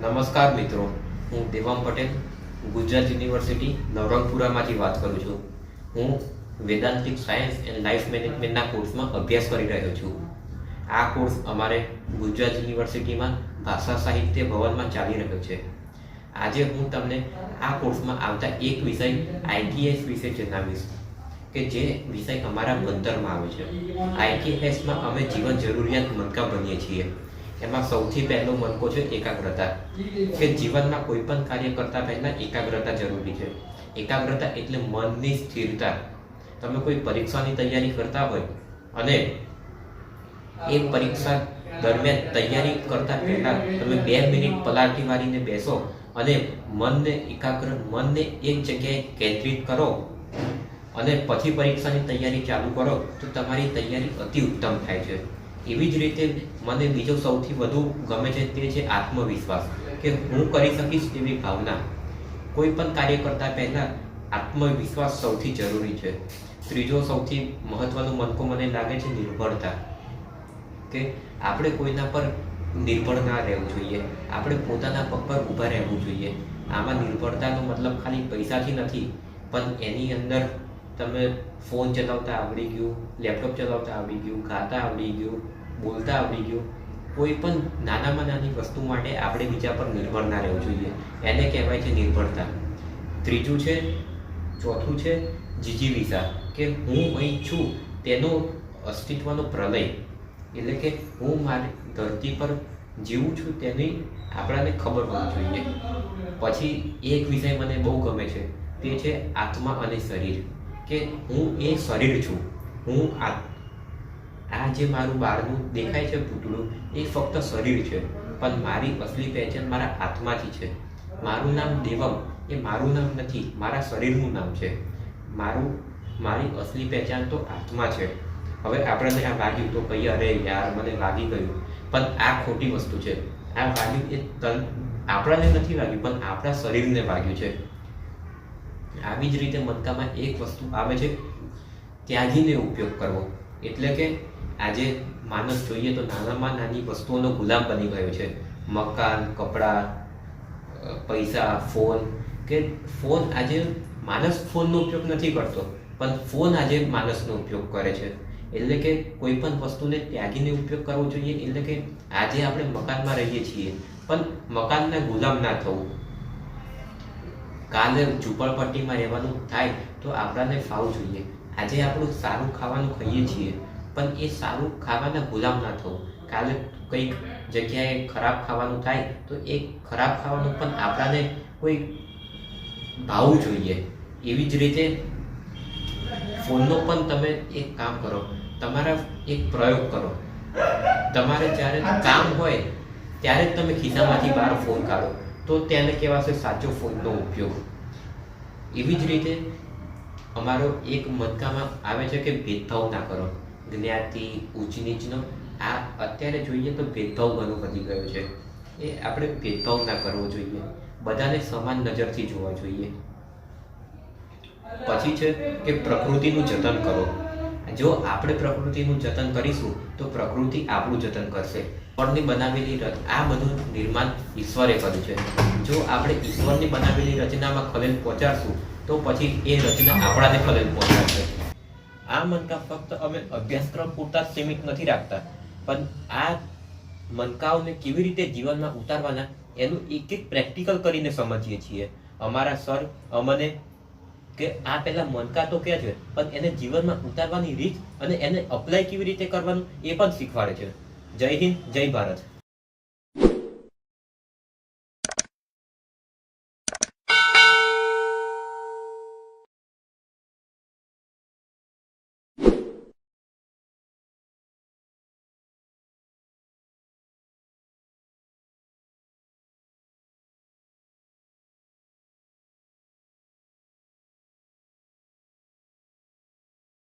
નમસ્કાર મિત્રો, હું દેવમ પટેલ ગુજરાત યુનિવર્સિટી નવરંગપુરામાંથી વાત કરું છું. હું વેદાંતિક સાયન્સ એન્ડ લાઈફ મેનેજમેન્ટના કોર્સમાં અભ્યાસ કરી રહ્યો છું. આ કોર્સ અમારે ગુજરાત યુનિવર્સિટીમાં ભાષા સાહિત્ય ભવનમાં ચાલી રહ્યો છે. આજે હું તમને આ કોર્સમાં આવતા એક વિષય આઈટીએસ વિશે જણાવીશ કે જે વિષય અમારા ભણતરમાં આવે છે. આઈટીએસમાં અમે જીવન જરૂરિયાત મનકા બનીએ છીએ. એમાં સૌથી પહેલો મનકો છે એકાગ્રતા, કે જીવનમાં કોઈ પણ કાર્ય કરતા પહેલા એકાગ્રતા જરૂરી છે. એકાગ્રતા એટલે મનની સ્થિરતા. તમે કોઈ પરીક્ષાની તૈયારી કરતા હોય અને એ પરીક્ષા દરમિયાન તૈયારી કરતા પહેલા તમે 2 મિનિટ પલાટી વાળીને બેસો અને મનને એક જગ્યાએ કેન્દ્રિત કરો અને પછી પરીક્ષાની તૈયારી ચાલુ કરો તો તમારી તૈયારી અતિ ઉત્તમ થાય છે. એવી જ રીતે મને બીજો સૌથી વધુ ગમે છે તે છે આત્મવિશ્વાસ, કે હું કરી શકીશ તેવી ભાવના. કોઈ પણ કાર્ય કરતા પહેલા આત્મવિશ્વાસ સૌથી જરૂરી છે. ત્રીજો સૌથી મહત્વનો મનકો મને લાગે છે નિર્ભરતા, કે આપણે કોઈના પર નિર્ભર ના રહેવું જોઈએ. આપણે પોતાના પગ પર ઊભા રહેવું જોઈએ. આમાં નિર્ભરતાનો મતલબ ખાલી પૈસાથી નથી, પણ એની અંદર તમે ફોન ચલાવતા આવડી ગયું, લેપટોપ ચલાવતા આવડી ગયું, ગાતા આવડી ગયું, બોલતા આવડી ગયું. કોઈ પણ નાનામાં નાની વસ્તુ માટે આપણે બીજા પર નિર્ભર ના રહેવું જોઈએ. એને કહેવાય છે નિર્ભરતા. ચોથું છે જીજીવિષા, કે હું અહીં છું તેનો અસ્તિત્વનો પ્રલય, એટલે કે હું મારી ધરતી પર જીવું છું તેની આપણાને ખબર હોવી જોઈએ. પછી એક વિષય મને બહુ ગમે છે, તે છે આત્મા અને શરીર, કે હું એ શરીર છું. આ જે મારું બહારનું દેખાય છે પૂતળું, એ ફક્ત શરીર છે, પણ મારી અસલી પહેચાન મારા આત્માથી છે. મારું નામ દેવમ એ મારું નામ નથી, મારા શરીરનું નામ છે. મારી અસલી પહેચાન તો આત્મા છે. હવે આપણને આ વાગ્યું તો કહીએ અરે યાર મને વાગી ગયું, પણ આ ખોટી વસ્તુ છે. આ વાગ્યું એ આપણને નથી વાગ્યું, પણ આપણા શરીરને વાગ્યું છે. આવી જ રીતે મનકામાં એક વસ્તુ આવે છે ત્યાગીને ઉપયોગ કરવો, એટલે કે આજે માણસ જોઈએ તો નાનામાં નાની વસ્તુઓનો ગુલામ બની ગયો છે. મકાન, કપડાં, પૈસા, ફોન. આજે માણસ ફોનનો ઉપયોગ નથી કરતો, પણ ફોન આજે માણસનો ઉપયોગ કરે છે. એટલે કે કોઈ પણ વસ્તુને ત્યાગીને ઉપયોગ કરવો જોઈએ. એટલે કે આજે આપણે મકાનમાં રહીએ છીએ, પણ મકાનના ગુલામ ના થવું. કાલે ઝૂંપડપટ્ટીમાં રહેવાનું થાય તો આપણને ફાવવું જોઈએ. આજે આપણું સારું ખાવાનું ખાઈએ છીએ, પણ એ સારું ખાવાના ગુલામ ના થવું. કાલે કંઈક જગ્યાએ ખરાબ ખાવાનું થાય તો એ ખરાબ ખાવાનું પણ આપણને કોઈ ભાવવું જોઈએ. એવી જ રીતે ફોનનો પણ તમે એક કામ કરો, તમારા એક પ્રયોગ કરો. તમારે જ્યારે કામ હોય ત્યારે જ તમે ખિસ્સામાંથી બહાર ફોન કાઢો, તો તેને કહેવાશે સાચો ફોનનો ઉપયોગ. એવી જ રીતે અમારો એક મનકામાં આવે છે કે ભેદભાવ ના કરો. જ્ઞાતિ, ઊંચ નીચનો આ અત્યારે જોઈએ તો ભેદભાવ ઘણો વધી ગયો છે. એ આપણે ભેદભાવ ના કરવો જોઈએ. બધાને સમાન નજરથી જોવા જોઈએ. પછી છે કે પ્રકૃતિનું જતન કરો. જો આપણે પ્રકૃતિનું જતન કરીશું તો પ્રકૃતિ આપણું જતન કરશે. ઈશ્વરની બનાવેલી આ બધું નિર્માણ ઈશ્વરે કર્યું છે. જો આપણે ઈશ્વરની બનાવેલી રચનામાં ખલેલ પહોંચાડશું તો પછી એ રચના આપણાને ખલેલ પહોંચાડશે. આ મનકા ફક્ત અમે અભ્યાસક્રમ પૂરતા સીમિત નથી રાખતા, પણ આ મનકાઓને કેવી રીતે જીવનમાં ઉતારવાના એનું એક પ્રેક્ટિકલ કરીને સમજીએ છીએ. અમારા સર અમને કે આ પહેલા મનકા તો કહે છે, પણ એને જીવનમાં ઉતારવાની રીત અને એને અપ્લાય કેવી રીતે કરવાનું એ પણ શીખવાડે છે. જય હિન્દ, જય ભારત.